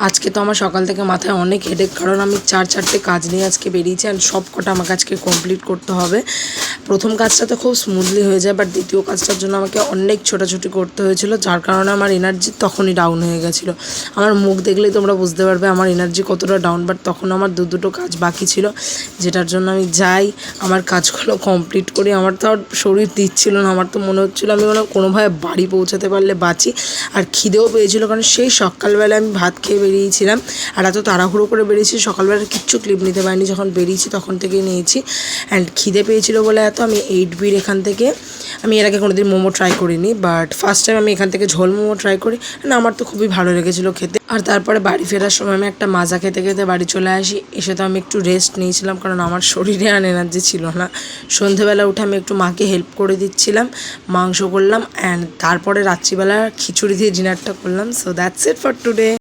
আজকে তো আমার সকাল থেকে মাথায় অনেক হেডেক, কারণ আমি চারটে কাজ নিয়ে আজকে বেরিয়েছি অ্যান্ড সব কটা আমাকে আজকে কমপ্লিট করতে হবে। প্রথম কাজটা তো খুব স্মুথলি হয়ে যায়, বাট দ্বিতীয় কাজটার জন্য আমাকে অনেক ছোটাছুটি করতে হয়েছিল, যার কারণে আমার এনার্জি তখনই ডাউন হয়ে গেছিলো। আমার মুখ দেখলেই তোমরা বুঝতে পারবে আমার এনার্জি কতটা ডাউন। বাট তখন আমার দুটো কাজ বাকি ছিল, যেটার জন্য আমি যাই, আমার কাজগুলো কমপ্লিট করি। আমার তো আর শরীর দিচ্ছিল না, আমার তো মনে হচ্ছিলো আমি কোনোভাবে বাড়ি পৌঁছাতে পারলে বাঁচি। আর খিদেও পেয়েছিলো, কারণ সেই সকালবেলা আমি ভাত খেয়ে বেরিয়েছিলাম, আর এত তাড়াহুড়ো করে বেরিয়েছি, সকালবেলা কিচ্ছু ক্লিপ নিতে পারিনি, যখন বেরিয়েছি তখন থেকেই নিয়েছি। অ্যান্ড খিদে পেয়েছিলো বলে এত আমি 8Bর এখান থেকে, আমি এর আগে কোনোদিন মোমো ট্রাই করিনি, বাট ফার্স্ট টাইম আমি এখান থেকে ঝোল মোমো ট্রাই করি। না, আমার তো খুবই ভালো লেগেছিলো খেতে। আর তারপরে বাড়ি ফেরার সময় আমি একটা মাজা খেতে খেতে বাড়ি চলে আসি। এসে তো আমি একটু রেস্ট নিয়েছিলাম, কারণ আমার শরীরে আর এনার্জি ছিল না। সন্ধেবেলা উঠে আমি একটু মাকে হেল্প করে দিচ্ছিলাম, মাংস করলাম, অ্যান্ড তারপরে রাত্রিবেলা খিচুড়ি দিয়ে ডিনারটা করলাম। So that's it for today.